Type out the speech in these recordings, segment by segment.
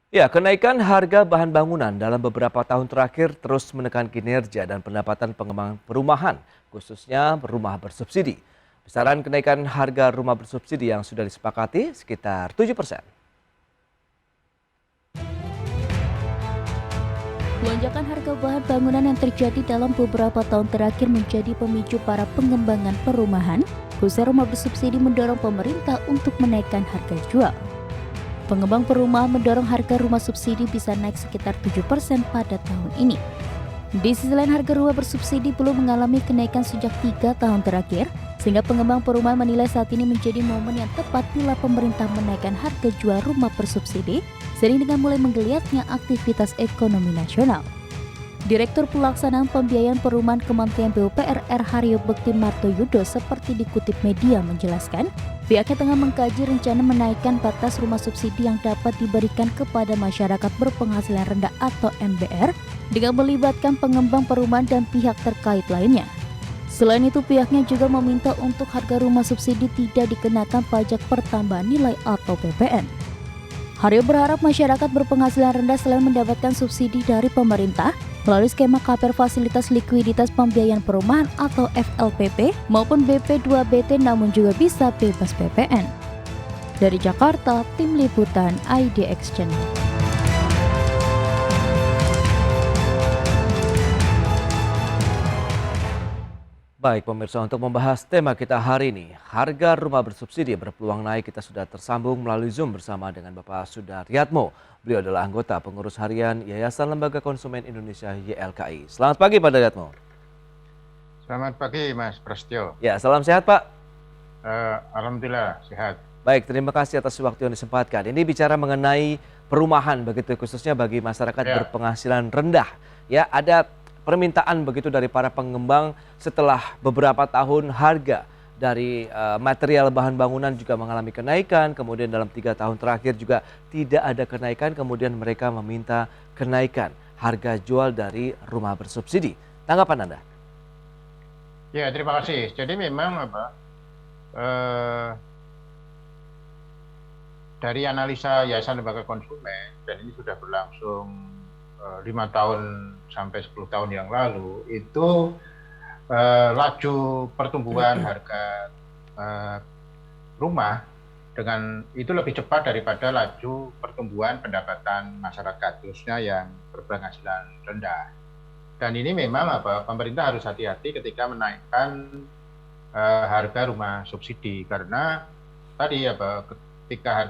Ya, kenaikan harga bahan bangunan dalam beberapa tahun terakhir terus menekan kinerja dan pendapatan pengembang perumahan, khususnya rumah bersubsidi. Besaran kenaikan harga rumah bersubsidi yang sudah disepakati sekitar 7%. Lonjakan harga bahan bangunan yang terjadi dalam beberapa tahun terakhir menjadi pemicu para pengembangan perumahan, khususnya rumah bersubsidi mendorong pemerintah untuk menaikkan harga jual. Pengembang perumahan mendorong harga rumah subsidi bisa naik sekitar 7% pada tahun ini. Di sisi lain, harga rumah bersubsidi belum mengalami kenaikan sejak 3 tahun terakhir, sehingga pengembang perumahan menilai saat ini menjadi momen yang tepat bila pemerintah menaikkan harga jual rumah bersubsidi, seiring dengan mulai menggeliatnya aktivitas ekonomi nasional. Direktur Pelaksanaan Pembiayaan Perumahan Kementerian PUPR R. Haryo Bekti Martoyudo seperti dikutip media menjelaskan, pihaknya tengah mengkaji rencana menaikkan batas rumah subsidi yang dapat diberikan kepada masyarakat berpenghasilan rendah atau MBR dengan melibatkan pengembang perumahan dan pihak terkait lainnya. Selain itu, pihaknya juga meminta untuk harga rumah subsidi tidak dikenakan pajak pertambahan nilai atau PPN. Haryo berharap masyarakat berpenghasilan rendah selain mendapatkan subsidi dari pemerintah melalui skema KPR Fasilitas Likuiditas Pembiayaan Perumahan atau FLPP maupun BP2BT, namun juga bisa bebas PPN. Dari Jakarta, Tim Liputan IDX Channel. Baik pemirsa, untuk membahas tema kita hari ini, harga rumah bersubsidi berpeluang naik. Kita sudah tersambung melalui Zoom bersama dengan Bapak Sudaryatmo. Beliau adalah anggota pengurus harian Yayasan Lembaga Konsumen Indonesia YLKI. Selamat pagi Pak Daryatmo. Selamat pagi Mas Prasetyo. Ya, salam sehat Pak. Alhamdulillah sehat. Baik, terima kasih atas waktu yang disempatkan. Ini bicara mengenai perumahan begitu, khususnya bagi masyarakat berpenghasilan rendah. Ya, ada permintaan begitu dari para pengembang setelah beberapa tahun harga dari material bahan bangunan juga mengalami kenaikan, kemudian dalam 3 tahun terakhir juga tidak ada kenaikan, kemudian mereka meminta kenaikan harga jual dari rumah bersubsidi. Tanggapan Anda? Ya, terima kasih. Jadi memang dari analisa Yayasan Lembaga Konsumen, dan ini sudah berlangsung 5 tahun sampai 10 tahun yang lalu, itu laju pertumbuhan harga rumah dengan itu lebih cepat daripada laju pertumbuhan pendapatan masyarakat, khususnya yang berpenghasilan rendah. Dan ini memang pemerintah harus hati-hati ketika menaikkan harga rumah subsidi, karena tadi ketika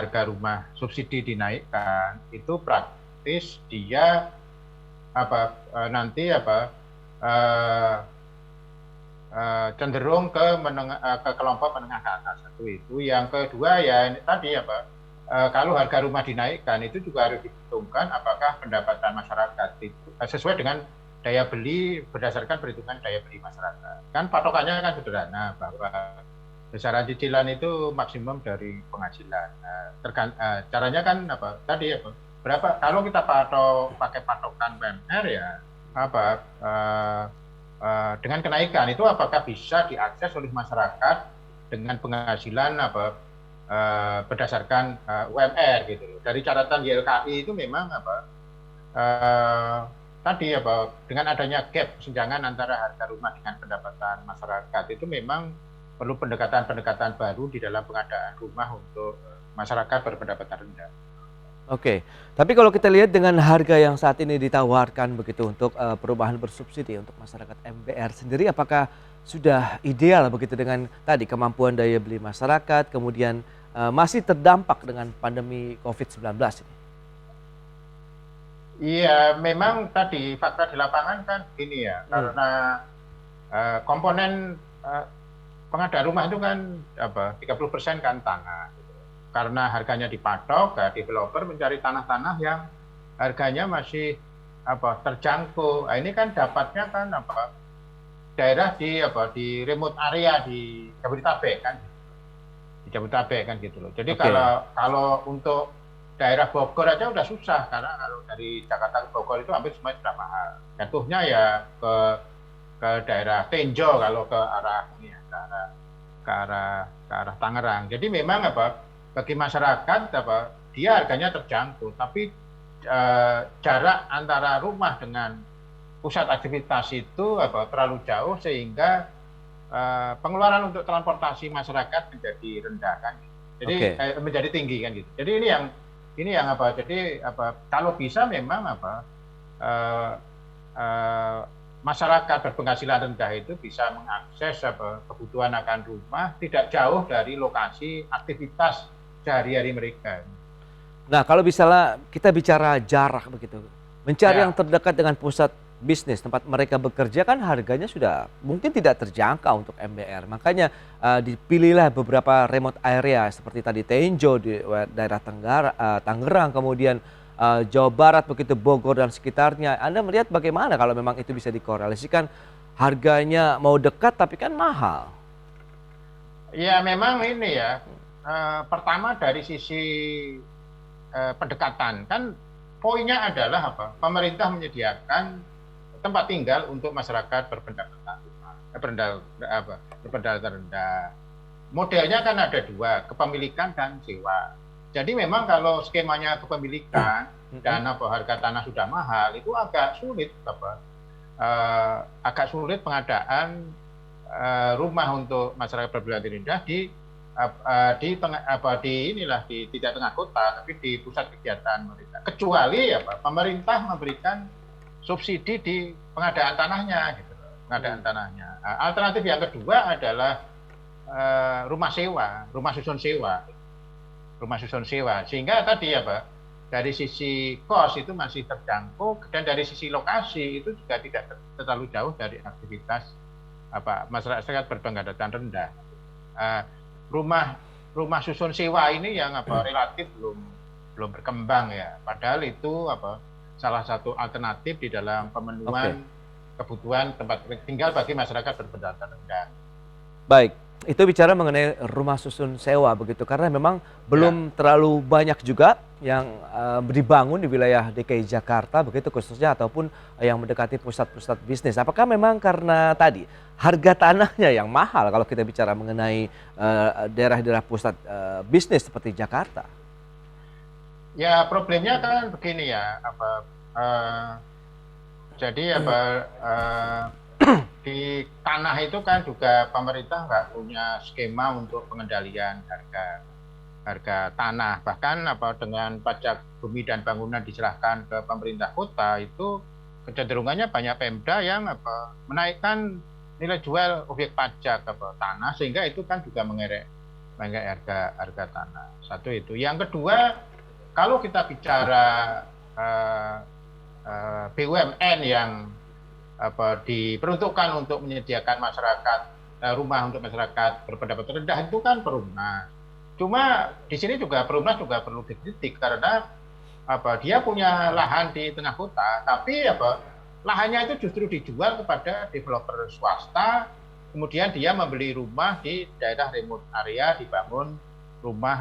harga rumah subsidi dinaikkan, itu praktis dia cenderung ke kelompok menengah ke atas. Itu yang kedua ya tadi kalau harga rumah dinaikkan itu juga harus diperhitungkan apakah pendapatan masyarakat itu sesuai dengan daya beli berdasarkan perhitungan daya beli masyarakat. Kan patokannya kan sederhana, bahwa besaran cicilan itu maksimum dari penghasilan. Caranya kan berapa? Kalau kita pakai patokan UMR ya dengan kenaikan itu apakah bisa diakses oleh masyarakat dengan penghasilan berdasarkan UMR gitu. Dari catatan YLKI itu memang dengan adanya gap kesenjangan antara harga rumah dengan pendapatan masyarakat, itu memang perlu pendekatan-pendekatan baru di dalam pengadaan rumah untuk masyarakat berpendapatan rendah. Oke, tapi kalau kita lihat dengan harga yang saat ini ditawarkan begitu untuk perumahan bersubsidi untuk masyarakat MBR sendiri, apakah sudah ideal begitu dengan tadi kemampuan daya beli masyarakat, kemudian masih terdampak dengan pandemi COVID-19 ini? Iya, memang tadi fakta di lapangan kan gini ya, karena komponen pengadaan rumah itu kan 30% kan tanah. Karena harganya dipatok, developer mencari tanah-tanah yang harganya masih terjangkau. Nah, ini kan dapatnya kan daerah di remote area di Jabodetabek kan. Di Jabodetabek kan gitu loh. Jadi kalau untuk daerah Bogor aja udah susah, karena kalau dari Jakarta ke Bogor itu hampir semua sudah mahal. Jatuhnya ya ke daerah Tenjo kalau ke arah Tangerang. Jadi memang bagi masyarakat dia harganya terjangkau, tapi jarak antara rumah dengan pusat aktivitas itu terlalu jauh sehingga pengeluaran untuk transportasi masyarakat menjadi rendah kan. Jadi menjadi tinggi kan gitu. Jadi ini yang jadi kalau bisa memang masyarakat berpenghasilan rendah itu bisa mengakses kebutuhan akan rumah tidak jauh dari lokasi aktivitas sehari-hari mereka. Nah, kalau misalnya kita bicara jarak begitu, mencari yang terdekat dengan pusat bisnis tempat mereka bekerja kan harganya sudah mungkin tidak terjangkau untuk MBR. Makanya dipilihlah beberapa remote area seperti tadi Tenjo di daerah Tangerang, kemudian Jawa Barat begitu, Bogor dan sekitarnya. Anda melihat bagaimana kalau memang itu bisa dikorelasikan, harganya mau dekat tapi kan mahal? Ya memang ini ya, pertama dari sisi pendekatan kan poinnya adalah pemerintah menyediakan tempat tinggal untuk masyarakat berpendapatan rendah. Modelnya kan ada dua, kepemilikan dan sewa. Jadi memang kalau skemanya kepemilikan dan harga tanah sudah mahal, itu agak sulit pengadaan rumah untuk masyarakat berpenghasilan rendah di tidak tengah kota, tapi di pusat kegiatan mereka. Kecuali pemerintah memberikan subsidi di pengadaan tanahnya, gitu. Pengadaan tanahnya. Alternatif yang kedua adalah rumah susun sewa. Sehingga tadi dari sisi kos itu masih terjangkau dan dari sisi lokasi itu juga tidak terlalu jauh dari aktivitas masyarakat berpenghasilan rendah. Rumah susun sewa ini yang relatif belum berkembang ya. Padahal itu salah satu alternatif di dalam pemenuhan kebutuhan tempat tinggal bagi masyarakat berpendapatan rendah. Baik, itu bicara mengenai rumah susun sewa begitu, karena memang belum terlalu banyak juga yang dibangun di wilayah DKI Jakarta begitu khususnya, ataupun yang mendekati pusat-pusat bisnis. Apakah memang karena tadi harga tanahnya yang mahal kalau kita bicara mengenai daerah-daerah pusat bisnis seperti Jakarta? Ya problemnya kan begini ya, jadi di tanah itu kan juga pemerintah nggak punya skema untuk pengendalian harga tanah. Bahkan dengan pajak bumi dan bangunan diserahkan ke pemerintah kota, itu kecenderungannya banyak Pemda yang menaikkan nilai jual objek pajak tanah, sehingga itu kan juga mengerek harga tanah. Satu itu. Yang kedua, kalau kita bicara BUMN yang diperuntukkan untuk menyediakan rumah untuk masyarakat berpendapatan rendah, itu kan Perumnas. Cuma di sini juga Perumnas juga perlu dikritik karena dia punya lahan di tengah kota, tapi lahannya itu justru dijual kepada developer swasta, kemudian dia membeli rumah di daerah remote area, dibangun rumah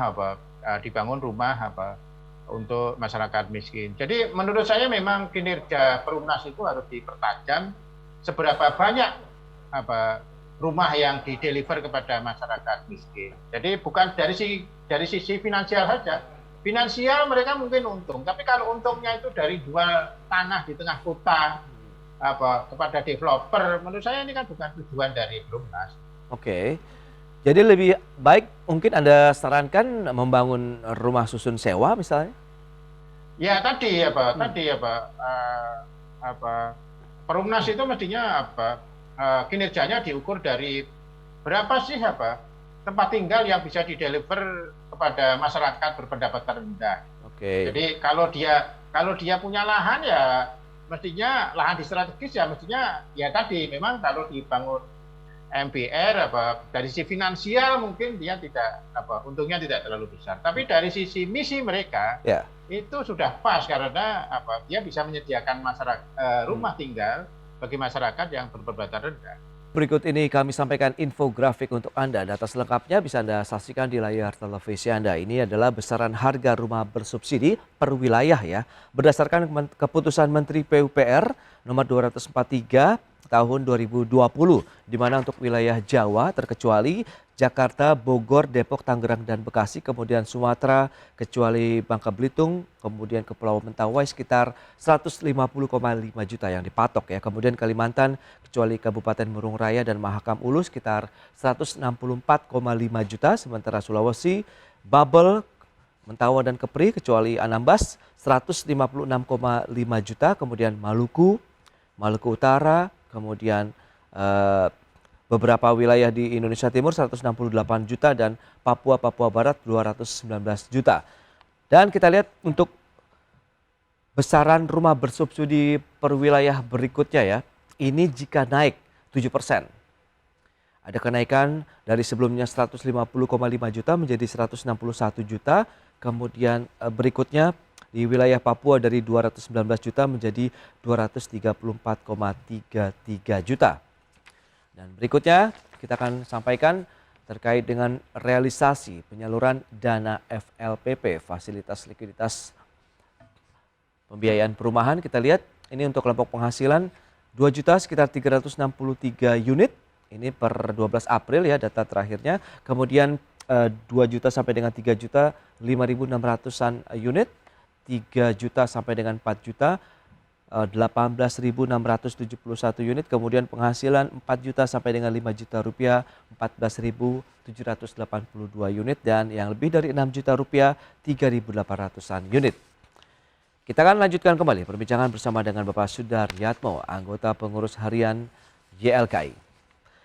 untuk masyarakat miskin. Jadi menurut saya memang kinerja Perumnas itu harus dipertajam, seberapa banyak rumah yang dideliver kepada masyarakat miskin. Jadi bukan dari sisi finansial saja. Finansial mereka mungkin untung, tapi kalau untungnya itu dari jual tanah di tengah kota kepada developer, menurut saya ini kan bukan tujuan dari Perumnas. Oke. Jadi lebih baik mungkin Anda sarankan membangun rumah susun sewa misalnya? Ya tadi Perumnas itu mestinya kinerjanya diukur dari berapa sih tempat tinggal yang bisa dideliver kepada masyarakat berpendapatan rendah. Jadi kalau dia punya lahan, ya mestinya lahan di strategis, ya mestinya ya tadi memang kalau dibangun MBR dari sisi finansial mungkin dia tidak untungnya tidak terlalu besar, tapi dari sisi misi mereka itu sudah pas karena dia bisa menyediakan rumah tinggal bagi masyarakat yang berpendapatan rendah. Berikut ini kami sampaikan infografik untuk Anda. Data selengkapnya bisa Anda saksikan di layar televisi Anda. Ini adalah besaran harga rumah bersubsidi per wilayah ya. Berdasarkan keputusan Menteri PUPR nomor 243 tahun 2020, di mana untuk wilayah Jawa terkecuali Jakarta, Bogor, Depok, Tangerang, dan Bekasi, kemudian Sumatera kecuali Bangka Belitung, kemudian Kepulauan Mentawai sekitar 150,5 juta yang dipatok ya. Kemudian Kalimantan kecuali Kabupaten Murung Raya dan Mahakam Ulu sekitar 164,5 juta, sementara Sulawesi, Babel, Mentawai dan Kepri kecuali Anambas 156,5 juta, kemudian Maluku Utara, kemudian beberapa wilayah di Indonesia Timur 168 juta dan Papua Barat 219 juta. Dan kita lihat untuk besaran rumah bersubsidi per wilayah berikutnya ya. Ini jika naik 7%. Ada kenaikan dari sebelumnya 150,5 juta menjadi 161 juta. Kemudian berikutnya di wilayah Papua dari 219 juta menjadi 234,33 juta. Dan berikutnya kita akan sampaikan terkait dengan realisasi penyaluran dana FLPP, fasilitas likuiditas pembiayaan perumahan. Kita lihat ini untuk kelompok penghasilan 2 juta sekitar 363 unit. Ini per 12 April ya data terakhirnya. Kemudian 2 juta sampai dengan 3 juta 5.600-an unit. 3 juta sampai dengan 4 juta 18.671 unit, kemudian penghasilan 4 juta sampai dengan 5 juta rupiah 14.782 unit, dan yang lebih dari 6 juta rupiah 3.800-an unit. Kita akan lanjutkan kembali perbincangan bersama dengan Bapak Sudaryatmo, anggota pengurus harian YLKI.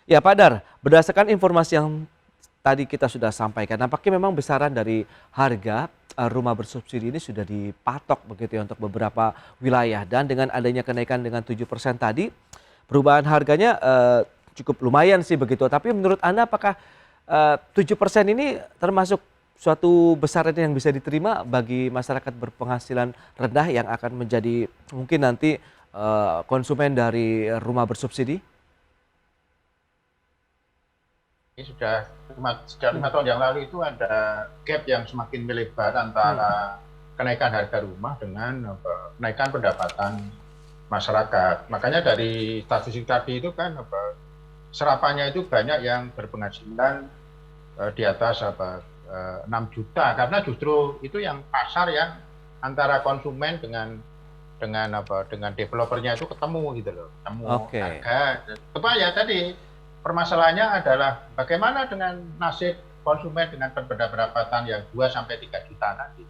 Ya Pak Dar, berdasarkan informasi yang tadi kita sudah sampaikan, nampaknya memang besaran dari harga rumah bersubsidi ini sudah dipatok begitu ya untuk beberapa wilayah, dan dengan adanya kenaikan dengan 7% tadi, perubahan harganya cukup lumayan sih begitu. Tapi menurut Anda apakah 7% ini termasuk suatu besaran yang bisa diterima bagi masyarakat berpenghasilan rendah yang akan menjadi mungkin nanti konsumen dari rumah bersubsidi? Ini sudah sejak 5 tahun yang lalu itu ada gap yang semakin melebar antara kenaikan harga rumah dengan kenaikan pendapatan masyarakat. Makanya dari statistik tadi itu kan serapannya itu banyak yang berpenghasilan di atas 6 juta, karena justru itu yang pasar yang antara konsumen dengan developernya itu ketemu gitu loh, ketemu harga. Coba ya tadi permasalahannya adalah bagaimana dengan nasib konsumen dengan pendapatan yang 2 sampai 3 juta tadi.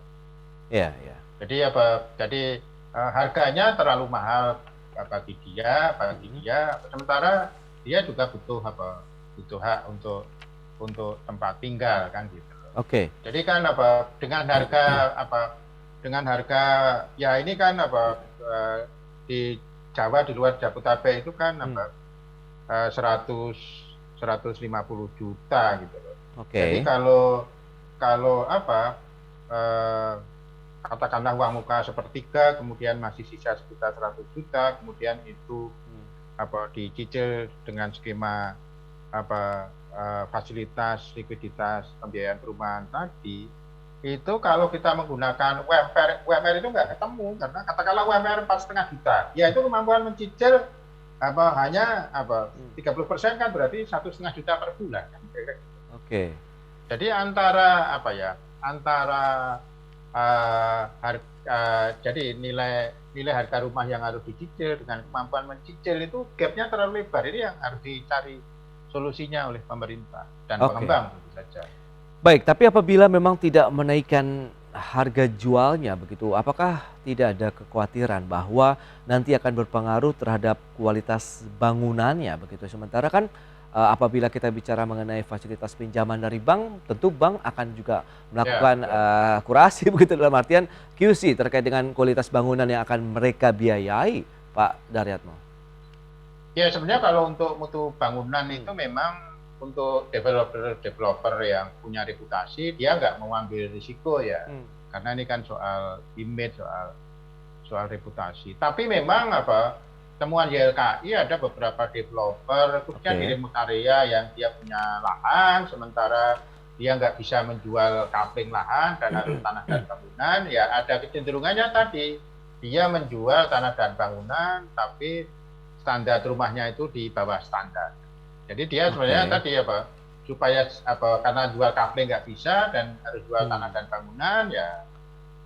Iya, iya. Jadi harganya terlalu mahal bagi dia, sementara dia juga butuh hak untuk tempat tinggal kan gitu. Oke. Jadi kan dengan harga ya ini kan di Jawa, di luar Jabodetabek itu kan 150 juta gitu loh. Jadi kalau katakanlah uang muka sepertiga, kemudian masih sisa sekitar 100 juta, kemudian itu dicicil dengan skema fasilitas likuiditas pembiayaan perumahan tadi, itu kalau kita menggunakan UMR itu nggak ketemu, karena katakanlah UMR 4,5 juta, ya itu kemampuan mencicil hanya 30% kan berarti 1,5 juta per bulan kan. Oke. Jadi antara jadi nilai harga rumah yang harus dicicil dengan kemampuan mencicil itu gapnya terlalu lebar. Ini yang harus dicari solusinya oleh pemerintah dan pengembang tentu saja. Baik, tapi apabila memang tidak menaikkan harga jualnya begitu, apakah tidak ada kekhawatiran bahwa nanti akan berpengaruh terhadap kualitas bangunannya begitu? Sementara kan apabila kita bicara mengenai fasilitas pinjaman dari bank, tentu bank akan juga melakukan kurasi begitu, dalam artian QC terkait dengan kualitas bangunan yang akan mereka biayai, Pak Daryatmo. Ya sebenarnya kalau untuk mutu bangunan itu memang untuk developer yang punya reputasi, dia nggak mau ambil risiko ya, karena ini kan soal image, soal reputasi. Tapi memang temuan YLKI ada beberapa developer, khususnya di remote area yang dia punya lahan, sementara dia nggak bisa menjual kapling lahan dan harus tanah dan bangunan, ya ada kecenderungannya tadi dia menjual tanah dan bangunan, tapi standar rumahnya itu di bawah standar. Jadi dia sebenarnya Oke. tadi supaya karena jual kafe nggak bisa dan harus jual tanah dan bangunan, ya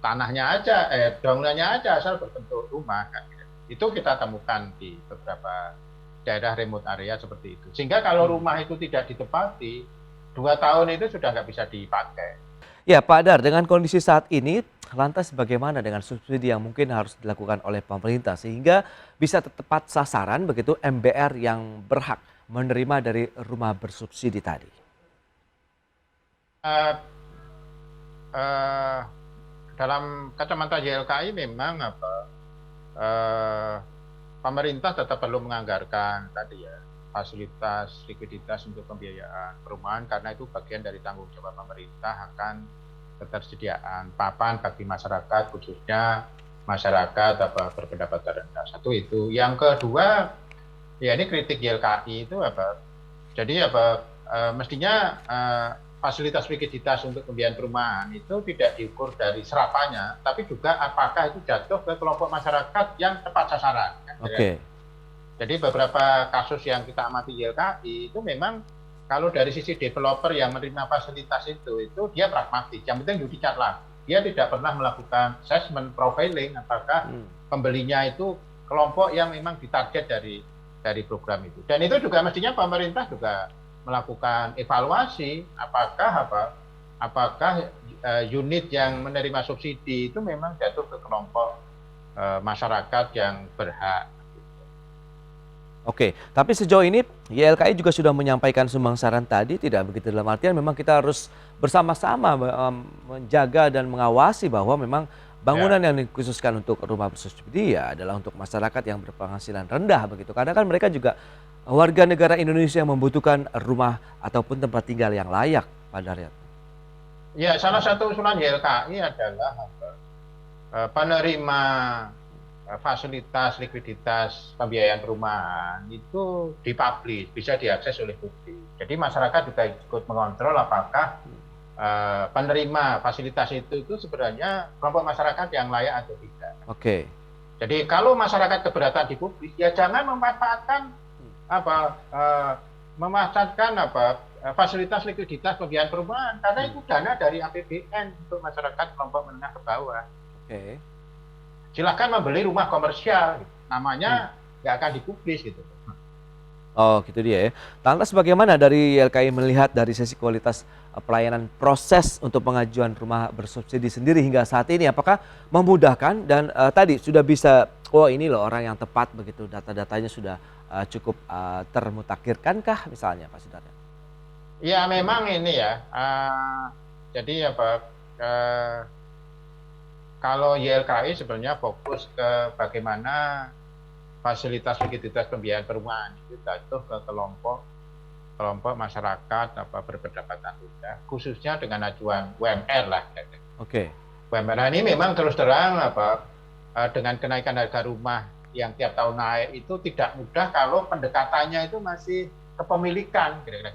tanahnya aja, bangunannya aja asal berbentuk rumah kan. Itu kita temukan di beberapa daerah remote area seperti itu. Sehingga kalau rumah itu tidak ditempati, 2 tahun itu sudah nggak bisa dipakai. Ya, Pak Dar, dengan kondisi saat ini, lantas bagaimana dengan subsidi yang mungkin harus dilakukan oleh pemerintah sehingga bisa tepat sasaran begitu MBR yang berhak menerima dari rumah bersubsidi tadi? Eh, eh, Dalam kacamata YLKI memang pemerintah tetap perlu menganggarkan tadi ya fasilitas likuiditas untuk pembiayaan perumahan karena itu bagian dari tanggung jawab pemerintah akan ketersediaan papan bagi masyarakat khususnya masyarakat berpendapatan rendah. Satu itu. Yang kedua, ya ini kritik YLKI itu jadi mestinya fasilitas likuiditas untuk pembiayaan perumahan itu tidak diukur dari serapannya, tapi juga apakah itu jatuh ke kelompok masyarakat yang tepat sasaran. Oke. Jadi beberapa kasus yang kita amati YLKI itu memang kalau dari sisi developer yang menerima fasilitas itu dia pragmatis. Yang penting dicatat lah. Dia tidak pernah melakukan assessment profiling apakah pembelinya itu kelompok yang memang ditarget dari program itu. Dan itu juga mestinya pemerintah juga melakukan evaluasi apakah unit yang menerima subsidi itu memang jatuh ke kelompok masyarakat yang berhak. Oke, tapi sejauh ini YLKI juga sudah menyampaikan sumbang saran tadi, tidak begitu, dalam artian memang kita harus bersama-sama menjaga dan mengawasi bahwa memang bangunan yang dikhususkan untuk rumah bersubsidi ya adalah untuk masyarakat yang berpenghasilan rendah begitu. Karena kan mereka juga warga negara Indonesia yang membutuhkan rumah ataupun tempat tinggal yang layak, Pak Daryat. Ya, salah satu usulan YLKI adalah penerima fasilitas likuiditas pembiayaan perumahan itu dipublish, bisa diakses oleh publik. Jadi masyarakat juga ikut mengontrol apakah penerima fasilitas itu sebenarnya kelompok masyarakat yang layak atau tidak. Oke. Jadi kalau masyarakat keberatan dipublish, ya jangan memanfaatkan fasilitas likuiditas pembiayaan perumahan karena itu dana dari APBN untuk masyarakat kelompok menengah ke bawah. Oke. Silahkan membeli rumah komersial, namanya nggak akan dipublis gitu. Oh, gitu dia ya. Lantas bagaimana dari YLKI melihat dari sisi kualitas pelayanan proses untuk pengajuan rumah bersubsidi sendiri hingga saat ini? Apakah memudahkan dan tadi sudah bisa, ini loh orang yang tepat begitu, data-datanya sudah cukup termutakhirkankah misalnya, Pak Sudaryo? Ya memang ini ya, jadi kalau YLKI sebenarnya fokus ke bagaimana fasilitas likuiditas pembiayaan perumahan itu jatuh ke kelompok masyarakat berpendapatan rendah, khususnya dengan ajuan UMR lah. Oke. UMR ini memang terus terang dengan kenaikan harga rumah yang tiap tahun naik itu tidak mudah kalau pendekatannya itu masih kepemilikan kira-kira.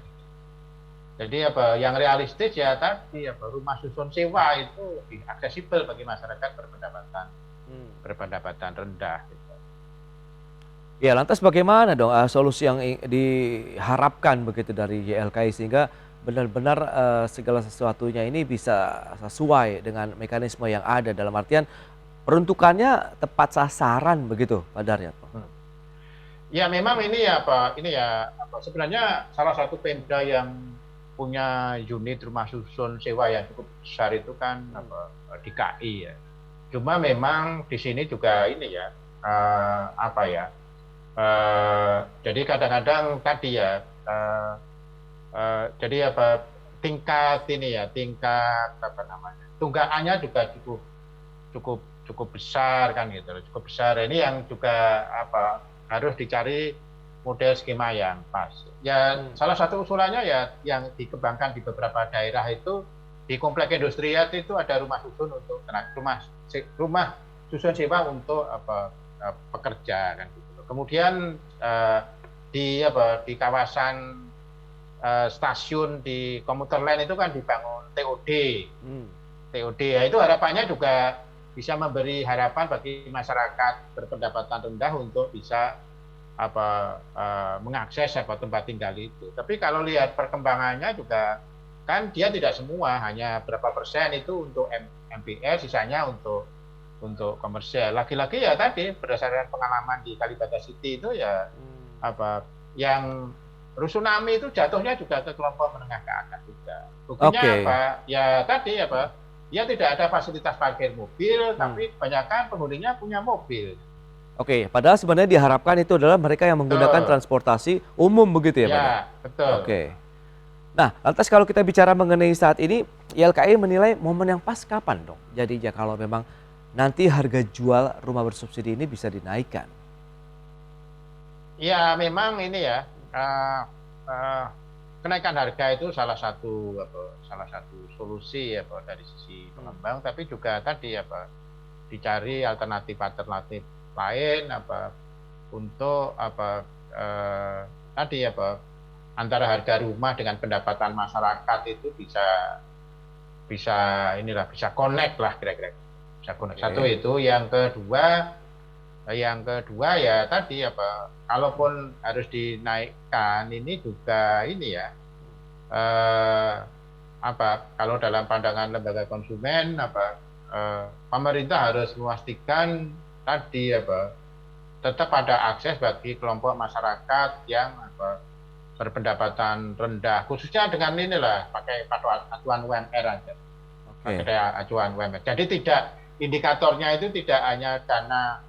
Jadi yang realistis ya tadi rumah susun sewa itu lebih aksesibel bagi masyarakat berpendapatan rendah. Gitu. Ya, lantas bagaimana dong solusi yang diharapkan begitu dari YLKI sehingga benar-benar segala sesuatunya ini bisa sesuai dengan mekanisme yang ada, dalam artian peruntukannya tepat sasaran begitu, Pak Daryat? Ya memang ini sebenarnya salah satu Pemda yang punya unit rumah susun sewa yang cukup besar itu kan DKI ya. Cuma memang di sini juga ini ya jadi kadang-kadang tadi ya jadi tingkat tunggakannya juga cukup besar kan gitu, cukup besar. Ini yang juga harus dicari model skema yang pas. Ya salah satu usulannya ya yang dikembangkan di beberapa daerah itu di komplek industrial itu ada rumah susun untuk rumah susun sewa untuk pekerja kan gitu. Kemudian di kawasan stasiun di komuter lain itu kan dibangun TOD. TOD ya itu harapannya juga bisa memberi harapan bagi masyarakat berpendapatan rendah untuk bisa mengakses tempat tinggal itu. Tapi kalau lihat perkembangannya juga kan dia tidak semua, hanya berapa persen itu untuk MPS, sisanya untuk komersial. Lagi-lagi ya tadi berdasarkan pengalaman di Kalibata City itu ya yang rusunami itu jatuhnya juga ke kelompok menengah ke atas juga. Buktinya ya tadi ya tidak ada fasilitas parkir mobil, tapi kebanyakan penghuninya punya mobil. Oke, padahal sebenarnya diharapkan itu adalah mereka yang menggunakan transportasi umum begitu ya Pak? Ya, betul. Oke. Nah, lantas kalau kita bicara mengenai saat ini, YLKI menilai momen yang pas kapan dong? Jadinya kalau memang nanti harga jual rumah bersubsidi ini bisa dinaikkan. Ya, memang ini ya, kenaikan harga itu salah satu solusi dari sisi pengembang, tapi juga tadi dicari alternatif lain untuk tadi antara harga rumah dengan pendapatan masyarakat itu bisa connect lah kira-kira, bisa connect. Satu itu, yang kedua ya tadi kalaupun harus dinaikkan ini juga ini ya kalau dalam pandangan lembaga konsumen pemerintah harus memastikan tadi tetap ada akses bagi kelompok masyarakat yang berpendapatan rendah, khususnya dengan inilah pakai acuan UMR aja. Pakai acuan UMR. Jadi tidak, indikatornya itu tidak hanya karena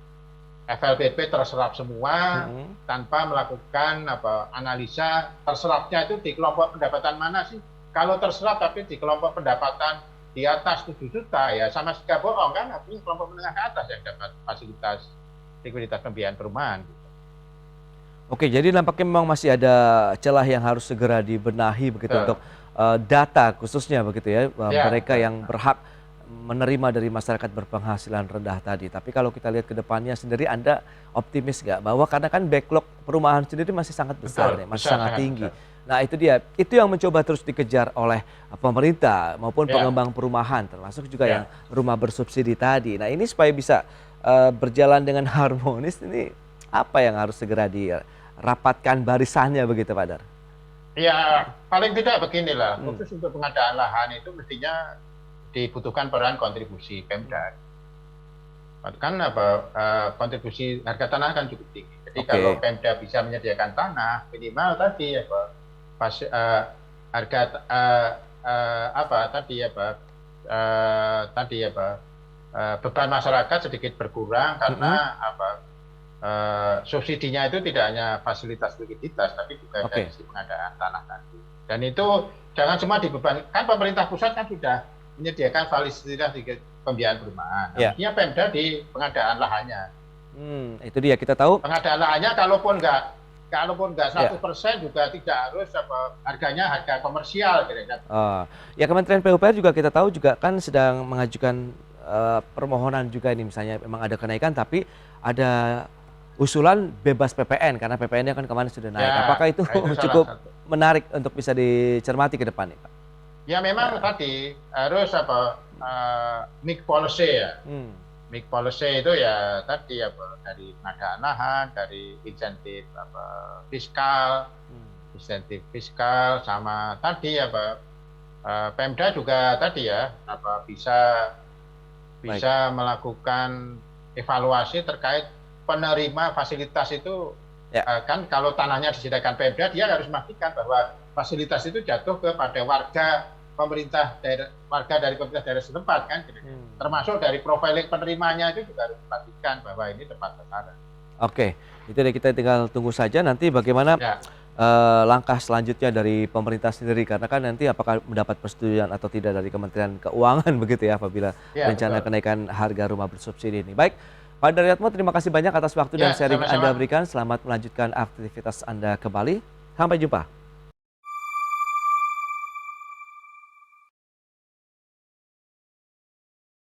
FLPP terserap semua tanpa melakukan analisa terserapnya itu di kelompok pendapatan mana sih. Kalau terserap tapi di kelompok pendapatan di atas 7 juta ya sama sekali bohong kan, artinya kelompok menengah ke atas yang dapat fasilitas likuiditas pembiayaan perumahan. Oke, jadi nampaknya memang masih ada celah yang harus segera dibenahi begitu untuk data khususnya begitu ya, mereka yang berhak menerima dari masyarakat berpenghasilan rendah tadi. Tapi kalau kita lihat ke depannya sendiri, Anda optimis nggak bahwa karena kan backlog perumahan sendiri masih sangat besar, masih sangat tinggi. Nah itu dia, itu yang mencoba terus dikejar oleh pemerintah maupun pengembang perumahan, termasuk juga yang rumah bersubsidi tadi. Nah ini supaya bisa berjalan dengan harmonis, ini apa yang harus segera dirapatkan barisannya begitu Pak Dar? Ya paling tidak beginilah, khusus untuk pengadaan lahan itu mestinya dibutuhkan peran kontribusi Pemda. Kan kontribusi harga tanah kan cukup tinggi. Jadi kalau Pemda bisa menyediakan tanah, minimal tadi harga beban masyarakat sedikit berkurang karena subsidinya itu tidak hanya fasilitas likuiditas, tapi juga dari sisi pengadaan tanah tadi. Dan itu jangan cuma dibebankan, kan pemerintah pusat kan sudah menyediakan fasilitas di pembiayaan perumahan. Artinya Pemda di pengadaan lahannya. Itu dia, kita tahu. Pengadaan lahannya kalaupun nggak 100% juga tidak harus harganya harga komersial kira-kira. Ya Kementerian PUPR juga kita tahu juga kan sedang mengajukan permohonan juga ini, misalnya memang ada kenaikan tapi ada usulan bebas PPN karena PPN-nya kan kemarin sudah naik. Apakah itu cukup menarik untuk bisa dicermati ke depan nih Pak? Ya memang tadi harus mix policy ya. Mix policy itu ya tadi dari pengadaan lahan, dari insentif fiskal sama tadi Pemda juga tadi ya bisa melakukan evaluasi terkait penerima fasilitas itu. Kan kalau tanahnya disediakan Pemda, dia harus memastikan bahwa fasilitas itu jatuh kepada warga dari pemerintah daerah setempat kan, termasuk dari profiling penerimanya itu juga harus dipastikan bahwa ini tepat sasaran. Oke, itu deh, kita tinggal tunggu saja nanti bagaimana langkah selanjutnya dari pemerintah sendiri, karena kan nanti apakah mendapat persetujuan atau tidak dari Kementerian Keuangan begitu ya apabila rencana kenaikan harga rumah bersubsidi ini. Baik, Pak Daryatmo, terima kasih banyak atas waktu dan sharing Anda berikan. Selamat melanjutkan aktivitas Anda kembali. Sampai jumpa.